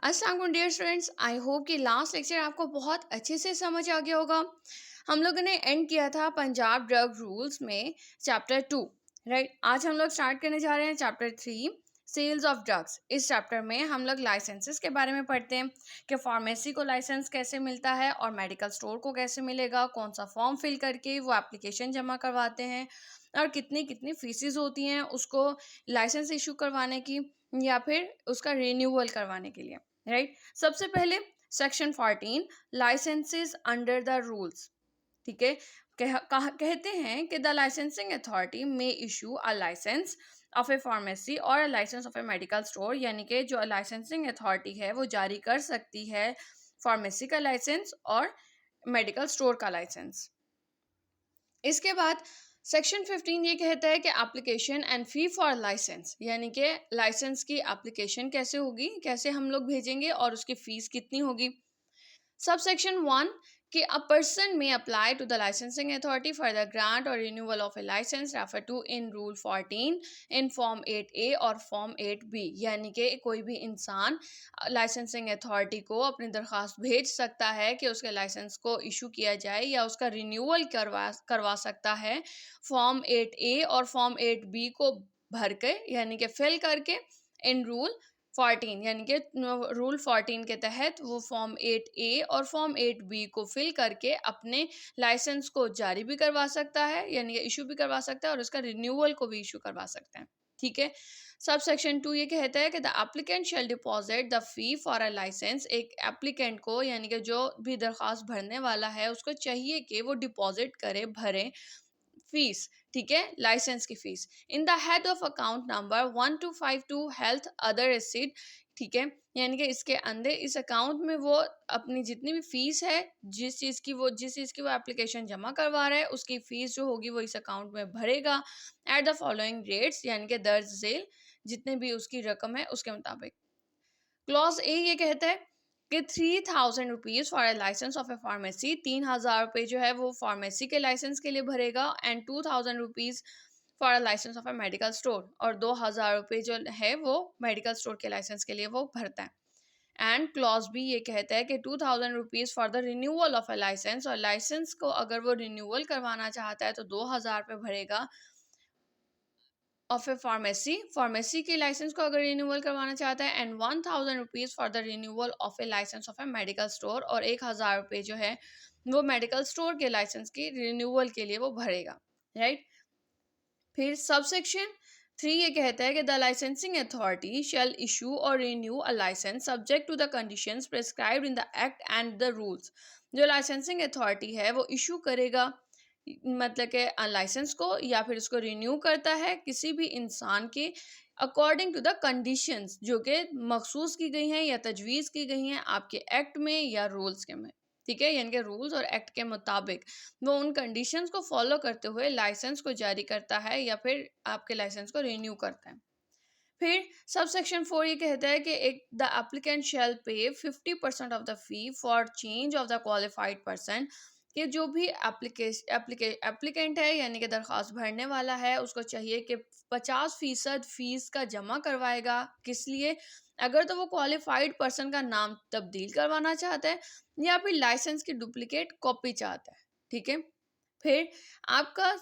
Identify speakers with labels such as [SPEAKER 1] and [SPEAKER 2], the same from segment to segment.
[SPEAKER 1] अस्सलाम वालेकुम dear students, I hope कि लास्ट लेक्चर आपको बहुत अच्छे से समझ आ गया होगा। हम लोगों ने एंड किया था पंजाब ड्रग रूल्स में चैप्टर 2। राइट, आज हम लोग स्टार्ट करने जा रहे हैं चैप्टर 3, सेल्स ऑफ ड्रग्स। इस चैप्टर में हम लोग लाइसेंसेस के बारे में पढ़ते हैं कि फार्मेसी को लाइसेंस कैसे मिलता है और मेडिकल स्टोर को कैसे मिलेगा, कौन सा फॉर्म फिल करके वो एप्लीकेशन जमा करवाते हैं और कितनी कितनी फीसिस होती हैं उसको लाइसेंस इशू करवाने की या फिर उसका रिन्यूअल करवाने के लिए। राइट, सबसे पहले section 14 licences under the rules. ठीक है, कहते हैं कि the licensing authority may issue a licence of a pharmacy और a licence of a medical store, यानी कि जो लाइसेंसिंग अथॉरिटी है वो जारी कर सकती है फार्मेसी का लाइसेंस और मेडिकल स्टोर का लाइसेंस। इसके बाद सेक्शन 15 ये कहता है कि application and fee for license, यानी कि लाइसेंस की एप्लीकेशन कैसे होगी, कैसे हम लोग भेजेंगे और उसकी फीस कितनी होगी। Subsection 1 कि a person may apply to the licensing authority for the grant or renewal of a license referred to in Rule 14 in Form 8A और Form 8B, यानी कि कोई भी इंसान लाइसेंसिंग अथॉरिटी को अपनी दरख्वास्त भेज सकता है कि उसके लाइसेंस को इशू किया जाए या उसका रिन्यूअल करवा सकता है फॉर्म 8A और फॉर्म 8B को भर के, यानी कि फिल करके इन रूल 14, यानी कि रूल 14 के तहत वो फॉर्म 8A और फॉर्म 8B को फिल करके अपने लाइसेंस को जारी भी करवा सकता है, यानी कि इशू भी करवा सकता है और उसका रिन्यूअल को भी इशू करवा सकते हैं। ठीक है, सब सेक्शन 2 ये कहता है कि the applicant shall deposit the fee for a license. एक एप्लीकेंट को, यानी कि जो भी दरख्वास्त भरने वाला है, उसको चाहिए कि वो डिपॉजिट करे, भरे फीस। ठीक है, लाइसेंस की fees in the head of account number 1252 health other receipt. ठीक है, यानी कि इसके अंदर इस अकाउंट में वो अपनी जितनी भी फीस है, जिस चीज़ की वो एप्लीकेशन जमा करवा रहा है, उसकी फीस जो होगी वो इस अकाउंट में भरेगा एट द फॉलोइंग रेट्स, यानी कि दर्ज झेल जितने भी उसकी रकम है उसके मुताबिक। क्लॉज ए ये कहता है कि 3000 rupees for a license of a pharmacy, 3000 रुपये जो है वो फार्मेसी के लाइसेंस के लिए भरेगा and 2000 rupees for a licence of a medical store, और 2000 रुपये जो है वो मेडिकल स्टोर के लाइसेंस के लिए वो भरता है। एंड क्लॉज बी ये कहता है कि 2000 rupees for the renewal of a license, और लाइसेंस को अगर वो रिन्यूअल करवाना चाहता है तो 2000 रुपये भरेगा ऑफ ए फार्मेसी के लाइसेंस को अगर रिन्यूअल करवाना चाहता है, and 1000 rupees for the renewal of a license of a medical store, और 1000 रुपये जो है वो मेडिकल स्टोर के लाइसेंस की रिन्यूअल के लिए वो भरेगा। राइट, फिर सबसेक्शन 3 ये कहता है कि the licensing authority shall issue और renew a licence subject to the conditions prescribed in the act and the rules. जो लाइसेंसिंग अथॉरिटी है वो इशू करेगा, मतलब कि लाइसेंस को या फिर उसको रिन्यू करता है किसी भी इंसान के अकॉर्डिंग टू द कंडीशंस जो कि मखसूस की गई हैं या तजवीज़ की गई हैं आपके एक्ट में या रूल्स के में। ठीक है, यानी कि रूल्स और एक्ट के मुताबिक वो उन कंडीशंस को फॉलो करते हुए लाइसेंस को जारी करता है या फिर आपके लाइसेंस को रिन्यू करता है। फिर सब सेक्शन 4 ये कहता है कि एक द एप्लीकेंट शेल पे 50% of the fee for change of the qualified person, कि जो भी एप्लीकेंट है, यानी कि दरख्वास्त भरने वाला है, उसको चाहिए कि 50% फीस का जमा करवाएगा। किस लिए? अगर तो वो क्वालिफाइड पर्सन का नाम तब्दील करवाना चाहता है या फिर लाइसेंस की डुप्लीकेट कॉपी चाहता है। ठीक है, फिर आपका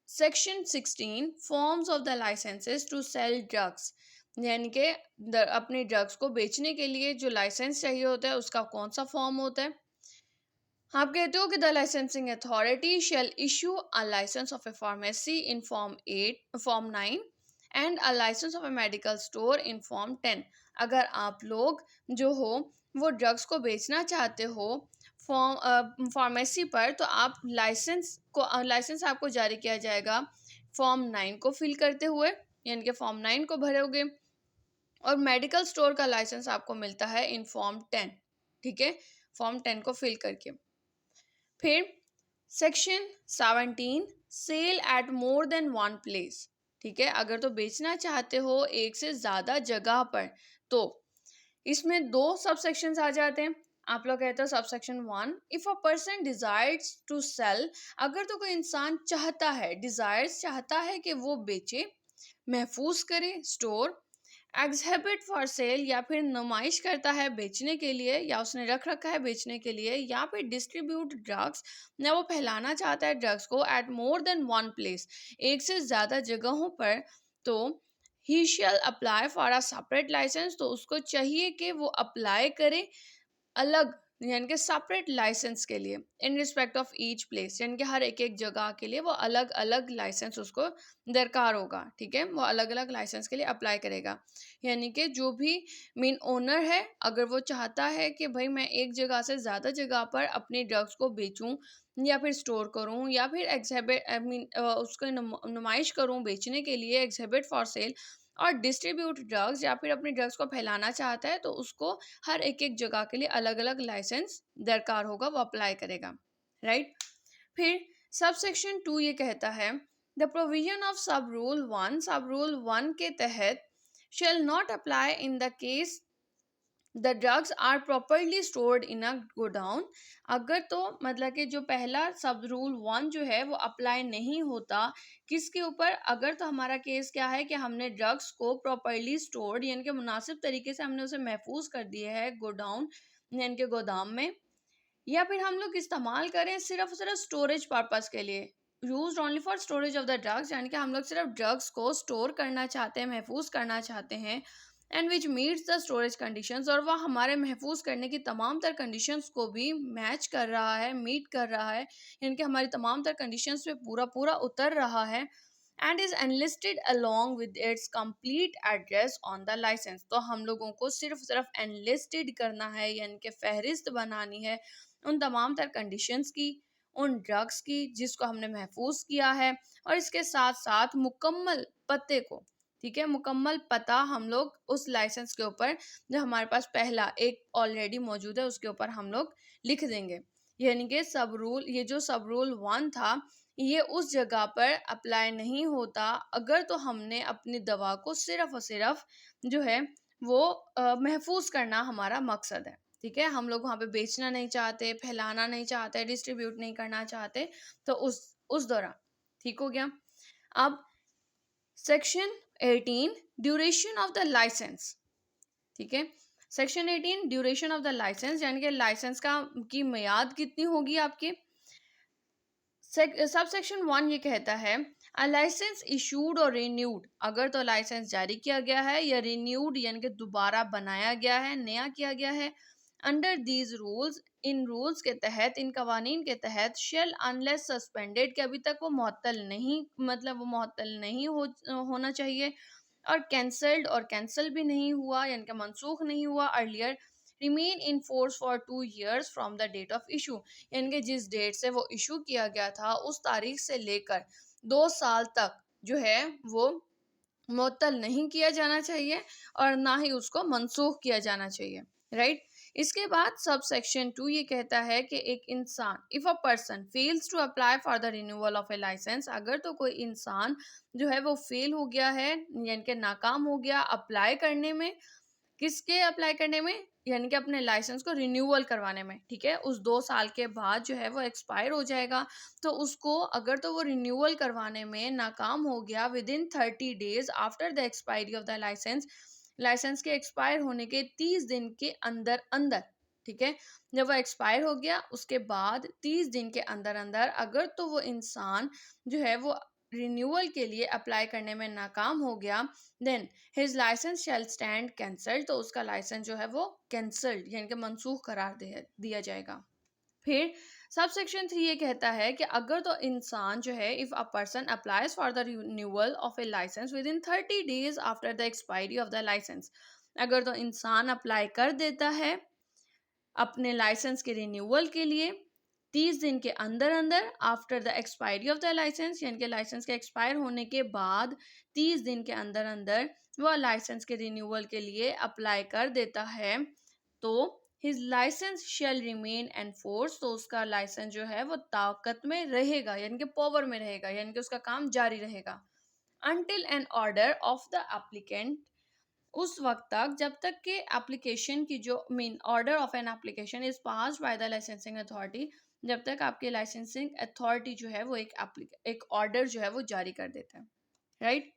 [SPEAKER 1] section 16 forms of the licenses to sell drugs, यानी कि अपने ड्रग्स को बेचने के लिए जो लाइसेंस चाहिए होता है उसका कौन सा फॉर्म होता है। आप कहते हो कि the licensing authority shall issue a licence of a pharmacy in form 9 and a licence of a medical store in form 10। अगर आप लोग जो हो वो ड्रग्स को बेचना चाहते हो फार्मेसी पर, तो आप लाइसेंस आपको जारी किया जाएगा फॉर्म 9 को फिल करते हुए, यानी कि फॉर्म 9 को भरोगे, और मेडिकल स्टोर का लाइसेंस आपको मिलता है इन फॉर्म 10। ठीक है, फॉर्म 10 को फिल करके। फिर section 17 sale at more than one place. ठीक है, अगर तो बेचना चाहते हो एक से ज़्यादा जगह पर, तो इसमें 2 सब सेक्शंस आ जाते हैं। आप लोग कहते हो sub section 1 if a person desires to sell, अगर तो कोई इंसान चाहता है, डिज़ायर्स चाहता है कि वो बेचे, महफूज करे, स्टोर एग्जिबिट फॉर सेल या फिर नुमाइश करता है बेचने के लिए, या उसने रख रखा है बेचने के लिए, या फिर डिस्ट्रीब्यूट ड्रग्स, या वो फैलाना चाहता है ड्रग्स को at more than one place, एक से ज़्यादा जगहों पर, तो he shall apply for a separate licence, तो उसको चाहिए कि वो अप्लाई करे अलग, यानी कि सेपरेट लाइसेंस के लिए, in respect of each place, यानी कि हर एक एक जगह के लिए वो अलग अलग लाइसेंस उसको दरकार होगा, ठीक है, वो अलग अलग लाइसेंस के लिए अप्लाई करेगा। यानी कि जो भी मेन ओनर है, अगर वो चाहता है कि भाई मैं एक जगह से ज़्यादा जगह पर अपनी ड्रग्स को बेचूं या फिर स्टोर करूं या फिर एग्जिबिट आई मीन उसको नुमाइश करूं बेचने के लिए, एग्जिबिट फॉर सेल और डिस्ट्रीब्यूट ड्रग्स, या फिर अपनी ड्रग्स को फैलाना चाहता है, तो उसको हर एक एक जगह के लिए अलग अलग लाइसेंस दरकार होगा, वो अप्लाई करेगा, राइट। फिर सब सेक्शन 2 ये कहता है द प्रोविजन ऑफ सब रूल 1 के तहत shall not apply in the case the drugs are properly stored in a godown। अगर तो मतलब कि जो पहला सब रूल 1 जो है वो अप्लाई नहीं होता किसके ऊपर, अगर तो हमारा केस क्या है कि हमने ड्रग्स को प्रॉपरली स्टोर्ड यानी कि मुनासिब तरीके से हमने उसे महफूज कर दिया है गोडाउन यानी कि गोदाम में, या फिर हम लोग इस्तेमाल करें सिर्फ सिर्फ स्टोरेज पर्पस के लिए, use only for storage of the drugs, यानी कि हम लोग सिर्फ ड्रग्स को स्टोर करना चाहते हैं, महफूज करना चाहते हैं, and which meets the storage conditions, और वह हमारे महफूज करने की तमाम तर कंडीशंस को भी मैच कर रहा है, मीट कर रहा है, यानी कि हमारी तमाम तर कंडीशंस पे पूरा पूरा उतर रहा है, and is enlisted along with its complete address on the license, तो हम लोगों को सिर्फ सिर्फ एनलिस्टेड करना है, यानी कि फहरिस्त बनानी है उन तमाम तर कंडीशंस की, उन ड्रग्स की जिसको हमने महफूज किया है, और इसके साथ साथ मुकम्मल पते को, ठीक है, मुकम्मल पता हम लोग उस लाइसेंस के ऊपर जो हमारे पास पहला एक ऑलरेडी मौजूद है उसके ऊपर हम लोग लिख देंगे। यानी कि सब रूल, ये जो सब रूल 1 था ये उस जगह पर अप्लाई नहीं होता अगर तो हमने अपनी दवा को सिर्फ और सिर्फ जो है वो महफूज करना हमारा मकसद है, ठीक है, हम लोग वहाँ पे बेचना नहीं चाहते, फैलाना नहीं चाहते, डिस्ट्रीब्यूट नहीं करना चाहते, तो उस दौरान ठीक हो गया। अब section 18 duration of the license, ठीक है, section 18 duration of the license, यानी कि लाइसेंस का की मियाद कितनी होगी आपकी। सब सेक्शन 1 ये कहता है अ लाइसेंस इशूड और रिन्यूड, अगर तो लाइसेंस जारी किया गया है या रिन्यूड यानी कि दोबारा बनाया गया है, नया किया गया है, under these rules, in rules के तहत, इन कवानीन के तहत, शेल अनलेस सस्पेंडेड, कि अभी तक वो मुअत्तल नहीं, मतलब वो मुअत्तल नहीं होना चाहिए, और कैंसल्ड, और कैंसिल भी नहीं हुआ यानी कि मनसूख नहीं हुआ, earlier remain in force for 2 years from the date of issue, यानी कि जिस डेट से वो इशू किया गया था उस तारीख से लेकर 2 साल तक जो है वो मुअत्तल नहीं किया जाना चाहिए और ना ही उसको मनसूख किया जाना चाहिए, राइट। इसके बाद सब सेक्शन 2 ये कहता है कि एक इंसान, if a person fails to apply for the renewal of a license, अगर तो कोई इंसान जो है वो फेल हो गया है यानी कि नाकाम हो गया अप्लाई करने में, किसके अप्लाई करने में, यानी कि अपने लाइसेंस को रिन्यूअल करवाने में, ठीक है, उस 2 साल के बाद जो है वो एक्सपायर हो जाएगा, तो उसको अगर तो वो रिन्यूअल करवाने में नाकाम हो गया within 30 days after the expiry of the license, license के एक्सपायर होने के 30 दिन के अंदर अंदर, ठीक है, जब वो एक्सपायर हो गया उसके बाद 30 दिन के अंदर अंदर अगर तो वो इंसान जो है वो रिन्यूअल के लिए अप्लाई करने में नाकाम हो गया, देन हिज लाइसेंस शैल स्टैंड कैंसल्ड, तो उसका लाइसेंस जो है वो कैंसल्ड यानी कि मनसूख करार दिया जाएगा। फिर सब सेक्शन 3 ये कहता है कि अगर तो इंसान जो है if a person applies for the renewal of a license within 30 days after the expiry of the license, अगर तो इंसान अप्लाई कर देता है अपने लाइसेंस के रिन्यूअल के लिए 30 दिन के अंदर अंदर after the expiry of the license, यानी कि लाइसेंस के एक्सपायर होने के बाद 30 दिन के अंदर अंदर वह लाइसेंस के रिन्यूअल के लिए अप्लाई कर देता है, तो his license shall remain and force, तो उसका लाइसेंस जो है वो ताकत में रहेगा यानी कि पावर में रहेगा, यानी कि उसका काम जारी रहेगा, until an order of the applicant, उस वक्त तक जब तक कि एप्लीकेशन की जो mean order of an application is passed by the licensing authority, जब तक आपकी लाइसेंसिंग अथॉरिटी जो है वो एक ऑर्डर जो है वो जारी कर देता है, राइट।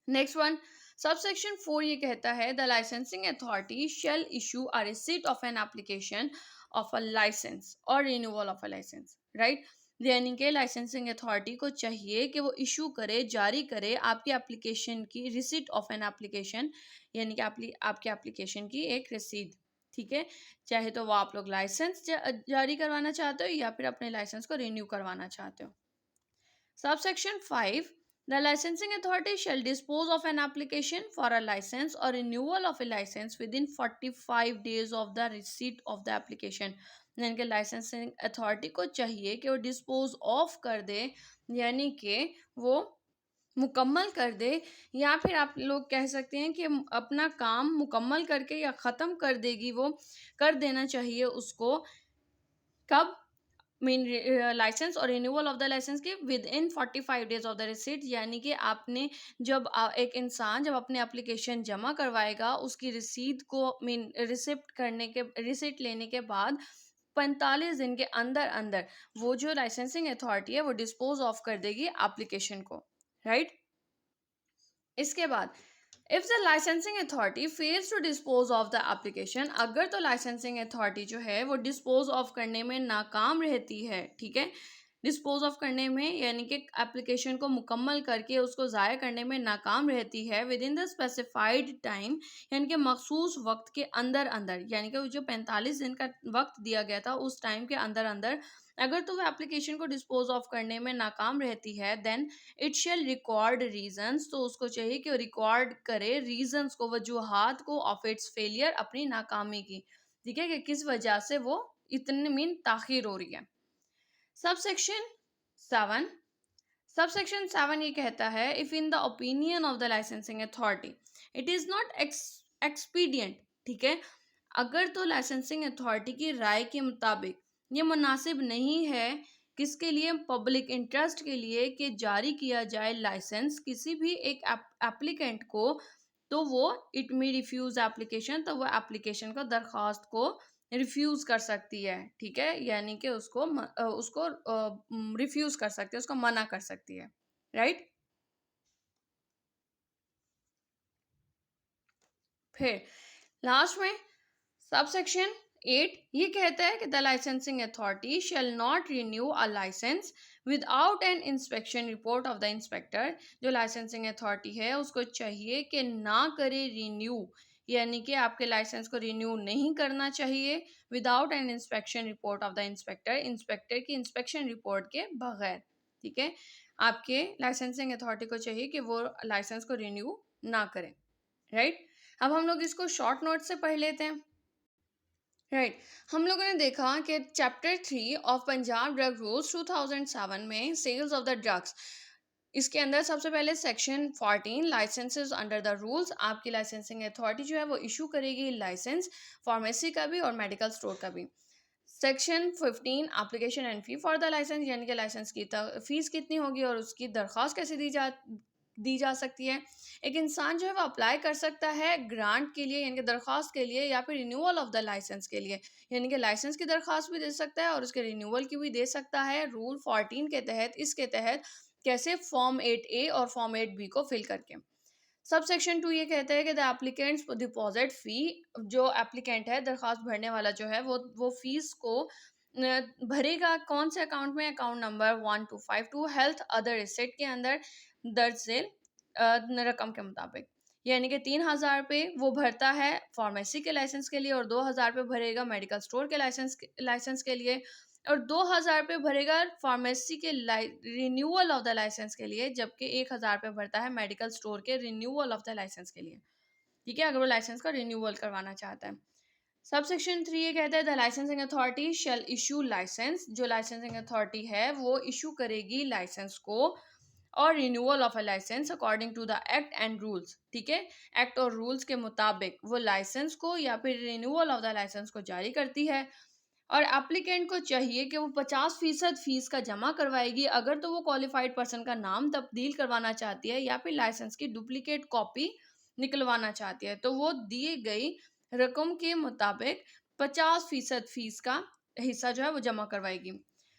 [SPEAKER 1] नेक्स्ट वन सबसेक्शन 4 ये कहता है the licensing authority shall issue a receipt of an application of a licence और renewal of a licence, right. यानी कि लाइसेंसिंग अथॉरिटी को चाहिए कि वो इशू करे, जारी करे आपकी एप्लीकेशन की रिसीट ऑफ एन एप्लीकेशन, यानी कि आपकी एप्लीकेशन की एक रसीद, ठीक है। चाहे तो वो आप लोग लाइसेंस जारी करवाना चाहते हो या फिर अपने लाइसेंस को रिन्यू करवाना चाहते हो। Subsection 5. The licensing authority shall dispose of an application for a license or renewal of a license within 45 days of the receipt of the application. यानी कि लाइसेंसिंग अथॉरिटी को चाहिए कि वो डिस्पोज ऑफ कर दे, यानी कि वो मुकम्मल कर दे, या फिर आप लोग कह सकते हैं कि अपना काम मुकम्मल करके या ख़त्म कर देगी, वो कर देना चाहिए उसको। कब? मीन लाइसेंस और रिन्यूअल ऑफ द लाइसेंस के with in 45 days of the receipt, यानी कि आपने जब एक इंसान जब अपने एप्लीकेशन जमा करवाएगा उसकी रसीद को मीन रिसिप्ट करने के रिसिट लेने के बाद 45 दिन के अंदर अंदर वो जो लाइसेंसिंग अथॉरिटी है वो डिस्पोज ऑफ कर देगी एप्लीकेशन को, राइट। इसके बाद if the licensing authority fails to dispose of the application, अगर तो लाइसेंसिंग अथॉरिटी जो है वो डिस्पोज ऑफ करने में नाकाम रहती है, ठीक है, डिस्पोज ऑफ करने में यानी कि एप्लीकेशन को मुकम्मल करके उसको ज़ाया करने में नाकाम रहती है with in the specified time, यानी कि मखसूस वक्त के अंदर अंदर, यानी कि जो 45 दिन का वक्त दिया गया था उस टाइम के अंदर अंदर अगर तो वो एप्लीकेशन को डिस्पोज ऑफ करने में नाकाम रहती है, then it shall record reasons, तो उसको चाहिए कि वो रिकॉर्ड करे रीजंस को, वजूहात को ऑफ इट्स फेलियर, अपनी नाकामी की, ठीक है, कि किस वजह से वो इतने मीन ताखिर हो रही है। सबसेक्शन 7 सबसेक्शन 7 ये कहता है if in the opinion of the licensing authority it is not expedient, ठीक है, अगर तो लाइसेंसिंग अथॉरिटी की राय के मुताबिक ये मुनासिब नहीं है किसके लिए, पब्लिक इंटरेस्ट के लिए, कि जारी किया जाए लाइसेंस किसी भी एक एप्लीकेंट को, तो वो इट मे रिफ्यूज एप्लीकेशन, तो वो एप्लीकेशन को दरख्वास्त को रिफ्यूज कर सकती है, ठीक है, यानी कि उसको रिफ्यूज कर सकती है, उसको मना कर सकती है, राइट। फिर लास्ट में सबसेक्शन 8 ये कहता है कि the licensing authority shall not renew a license without an inspection report of the inspector, जो लाइसेंसिंग अथॉरिटी है उसको चाहिए कि ना करे रिन्यू, यानी कि आपके लाइसेंस को रिन्यू नहीं करना चाहिए without an inspection report of the inspector, inspector की इंस्पेक्शन रिपोर्ट के बगैर, ठीक है, आपके लाइसेंसिंग अथॉरिटी को चाहिए कि वो लाइसेंस को रिन्यू ना करें, राइट। अब हम लोग इसको शॉर्ट नोट से पढ़ लेते हैं, राइट। हम लोगों ने देखा कि chapter 3 of Punjab drug rules 2007 में सेल्स ऑफ द ड्रग्स, इसके अंदर सबसे पहले section 14 licences under the rules, आपकी लाइसेंसिंग अथॉरिटी जो है वो इशू करेगी लाइसेंस फार्मेसी का भी और मेडिकल स्टोर का भी। Section 15 application and fee for the license, यानी कि लाइसेंस की फीस कितनी होगी और उसकी दरख्वास्त कैसे दी जा सकती है। एक इंसान जो है वो अप्लाई कर सकता है ग्रांट के लिए, यानी कि दरख्वास्त के लिए, या फिर रिन्यूअल ऑफ द लाइसेंस के लिए, यानी कि लाइसेंस की दरख्वास्त भी दे सकता है और उसके रिन्यूअल की भी दे सकता है रूल 14 के तहत। इसके तहत कैसे, फॉर्म 8A और फॉर्म 8B को फिल करके। सब सेक्शन 2 ये कहता है कि द एप्लीकेंट्स डिपॉजिट फ़ी, जो एप्लीकेंट है दरख्वास्त भरने वाला जो है वो फीस को भरेगा कौन से अकाउंट में, account number 1252 health other asset के अंदर दर्ज झेल रकम के मुताबिक, यानी कि 3,000 रुपये वो भरता है फार्मेसी के लाइसेंस के लिए और 2,000 रुपये भरेगा मेडिकल स्टोर के लाइसेंस के लिए और 2,000 रुपये भरेगा फार्मेसी के रिन्यूअल ऑफ द लाइसेंस के लिए, जबकि 1,000 रुपये भरता है मेडिकल स्टोर के रिन्यूअल ऑफ द लाइसेंस के लिए, ठीक है, अगर वो लाइसेंस का रिन्यूअल करवाना चाहता है। सब सेक्शन 3 ये कहता है the licensing authority shall issue license, जो लाइसेंसिंग अथॉरिटी है वो इशू करेगी लाइसेंस को और renewal of a license according to the act and rules, ठीक है, एक्ट और रूल्स के मुताबिक वो लाइसेंस को या फिर रिन्यूअल ऑफ द लाइसेंस को जारी करती है। और एप्लीकेंट को चाहिए कि वो 50% फीस का जमा करवाएगी अगर तो वो क्वालिफाइड पर्सन का नाम तब्दील करवाना चाहती है या फिर लाइसेंस की डुप्लीकेट कॉपी निकलवाना चाहती है, तो वो दिए गई रकम के मुताबिक 50% फीस का हिस्सा जो है वो जमा करवाएगी।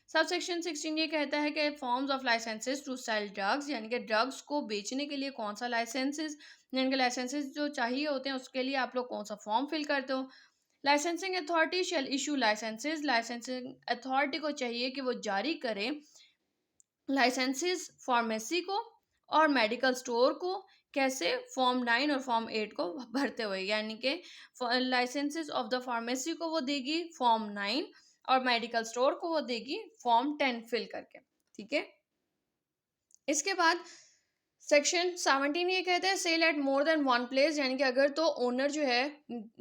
[SPEAKER 1] सब सेक्शन 16 ये कहता है कि forms of licenses to sell drugs, यानी कि ड्रग्स को बेचने के लिए कौन सा लाइसेंसेस यानी कि लाइसेंसेस जो चाहिए होते हैं उसके लिए आप लोग कौन सा फॉर्म फिल करते हो। Licensing authority shall issue licenses, licensing authority को चाहिए कि वो जारी करे लाइसेंसेस फार्मेसी को और मेडिकल स्टोर को। कैसे? फॉर्म 9 और फॉर्म 8 को भरते हुए, यानी कि लाइसेंसेस ऑफ द फार्मेसी को वो देगी फॉर्म 9 और मेडिकल स्टोर को वो देगी फॉर्म 10 फिल करके। ठीक है, इसके बाद सेक्शन 17 ये कहते हैं sale at more than one place, यानी कि अगर तो ओनर जो है,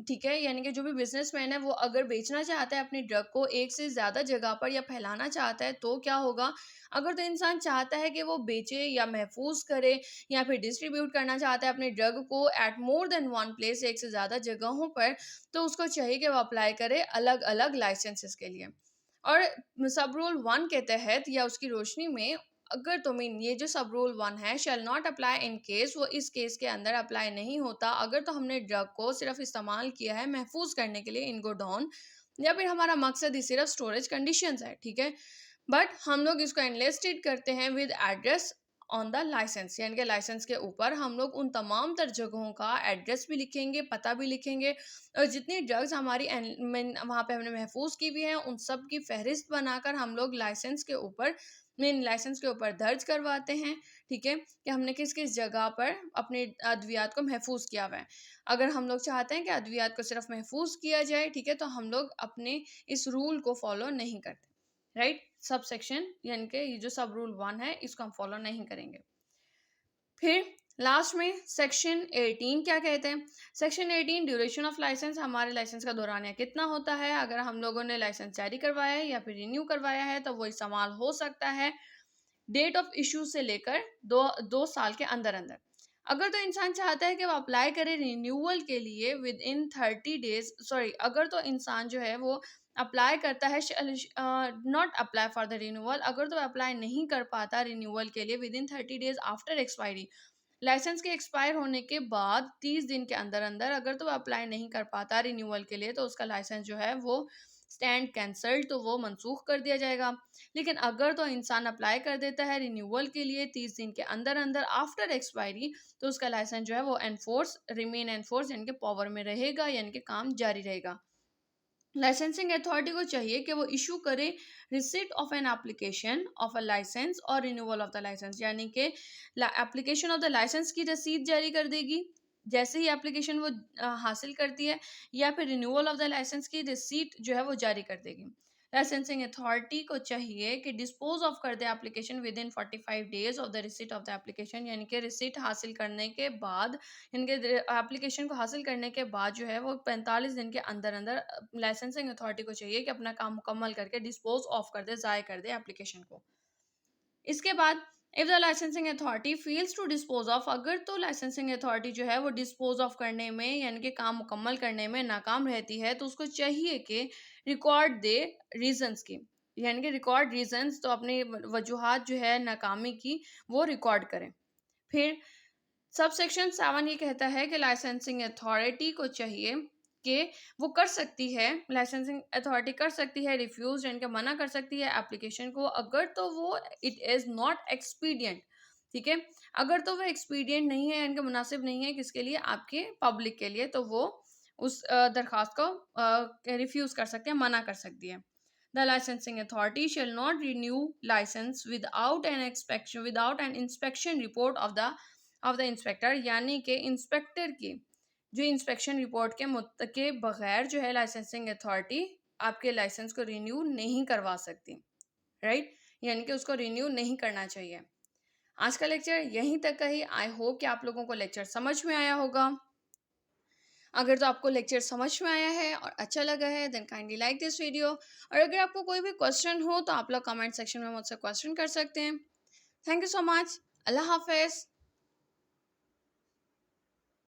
[SPEAKER 1] ठीक है, यानी कि जो भी बिजनेसमैन है वो अगर बेचना चाहता है अपनी ड्रग को एक से ज़्यादा जगह पर या फैलाना चाहता है तो क्या होगा। अगर तो इंसान चाहता है कि वो बेचे या महफूज करे या फिर डिस्ट्रीब्यूट करना चाहता है अपनी ड्रग को at more than one place, एक से ज़्यादा जगहों पर, तो उसको चाहिए कि वो अप्लाई करे अलग अलग लाइसेंसेस के लिए। और सब रूल 1 के तहत या उसकी रोशनी में, अगर तो मीन ये जो सब रूल 1 है shall not apply in case, वो इस केस के अंदर अप्लाई नहीं होता अगर तो हमने ड्रग को सिर्फ इस्तेमाल किया है महफूज करने के लिए इन गोडाउन, या फिर हमारा मकसद ही सिर्फ स्टोरेज कंडीशंस है। ठीक है, बट हम लोग इसको एनलिस्टेड करते हैं with address on the license, यानी कि लाइसेंस के ऊपर हम लोग उन तमाम तर जगहों का एड्रेस भी लिखेंगे, पता भी लिखेंगे, और जितनी ड्रग्स हमारी वहाँ पे हमने महफूज की हुई हैं उन सब की फहरिस्त बनाकर हम लोग लाइसेंस के ऊपर, मेन लाइसेंस के ऊपर दर्ज करवाते हैं। ठीक है, कि हमने किस किस जगह पर अपने अद्वियात को महफूज किया हुआ है। अगर हम लोग चाहते हैं कि अद्वियात को सिर्फ महफूज किया जाए, ठीक है, तो हम लोग अपने इस रूल को फॉलो नहीं करते, राइट। सब सेक्शन यानी कि ये जो सब रूल 1 है इसको हम फॉलो नहीं करेंगे। फिर लास्ट में सेक्शन 18 क्या कहते हैं। सेक्शन 18 ड्यूरेशन ऑफ लाइसेंस, हमारे लाइसेंस का दौरानिया कितना होता है। अगर हम लोगों ने लाइसेंस जारी करवाया है या फिर रिन्यू करवाया है तो वो इस्तेमाल हो सकता है डेट ऑफ इशू से लेकर 2 साल के अंदर अंदर। अगर तो इंसान चाहता है कि वो अप्लाई करे रिन्यूअल के लिए विद इन 30 डेज, सॉरी, अगर तो इंसान जो है वो अप्लाई करता है, not apply for the renewal, अगर तो अप्लाई नहीं कर पाता रिन्यूअल के लिए within 30 days after expiry, license के एक्सपायर होने के बाद 30 दिन के अंदर अंदर अगर तो अप्लाई नहीं कर पाता रिन्यूअल के लिए, तो उसका लाइसेंस जो है वो स्टैंड कैंसल्ड, तो वो मनसूख कर दिया जाएगा। लेकिन अगर तो इंसान अप्लाई कर देता है रिन्यूअल के लिए 30 दिन के अंदर अंदर आफ्टर एक्सपायरी, तो उसका लाइसेंस जो है वो रिमेन एनफोर्स, यानी कि पावर में रहेगा, यानी कि काम जारी रहेगा। लाइसेंसिंग अथॉरिटी को चाहिए कि वो इशू करे receipt of an application of a licence और रिन्यूअल ऑफ द लाइसेंस, यानी कि एप्लीकेशन ऑफ द लाइसेंस की रसीद जारी कर देगी जैसे ही एप्लीकेशन वो हासिल करती है, या फिर रिन्यूअल ऑफ द लाइसेंस की रिसीट जो है वो जारी कर देगी। लाइसेंसिंग अथॉरिटी को चाहिए कि डिस्पोज ऑफ कर दे application within 45 days of the receipt of the application, यानी कि रिसीट हासिल करने के बाद, इनके एप्लीकेशन को हासिल करने के बाद जो है वो 45 दिन के अंदर अंदर लाइसेंसिंग अथॉरिटी को चाहिए कि अपना काम मुकम्मल करके डिस्पोज ऑफ कर दे, ज़ाय कर दे एप्लीकेशन को। इसके बाद if the licensing authority feels to dispose of, अगर तो लाइसेंसिंग अथॉरिटी जो है वो डिस्पोज ऑफ करने में, यानी कि काम मुकम्मल करने में नाकाम रहती है, तो उसको चाहिए कि रिकॉर्ड दे रीजंस की, यानी कि रिकॉर्ड रीजंस, तो अपनी वजूहात जो है नाकामी की वो रिकॉर्ड करें। फिर सब सेक्शन 7 ये कहता है कि लाइसेंसिंग अथॉरिटी को चाहिए कि वो कर सकती है, लाइसेंसिंग अथॉरिटी कर सकती है रिफ्यूज, यानी कि मना कर सकती है एप्लीकेशन को, अगर तो वो इट इज़ नॉट एक्सपीडियंट। ठीक है, अगर तो वो एक्सपीडियंट नहीं है, यानी कि मुनासिब नहीं है किसके लिए, आपके पब्लिक के लिए, तो वो उस दरख्वास्त को रिफ्यूज़ कर सकते हैं, मना कर सकती है। The licensing authority shall not renew license without an inspection report of the inspector, यानी कि इंस्पेक्टर की जो इंस्पेक्शन रिपोर्ट के बगैर जो है लाइसेंसिंग अथॉरिटी आपके लाइसेंस को रिन्यू नहीं करवा सकती, राइट, यानी कि उसको रिन्यू नहीं करना चाहिए। आज का लेक्चर यहीं तक का ही। आई होप कि आप लोगों को लेक्चर समझ में आया होगा। अगर तो आपको लेक्चर समझ में आया है और अच्छा लगा है then kindly like this video, और अगर आपको कोई भी क्वेश्चन हो तो आप लोग कमेंट सेक्शन में मुझसे क्वेश्चन कर सकते हैं। Thank you so much. अल्लाह हाफिज़।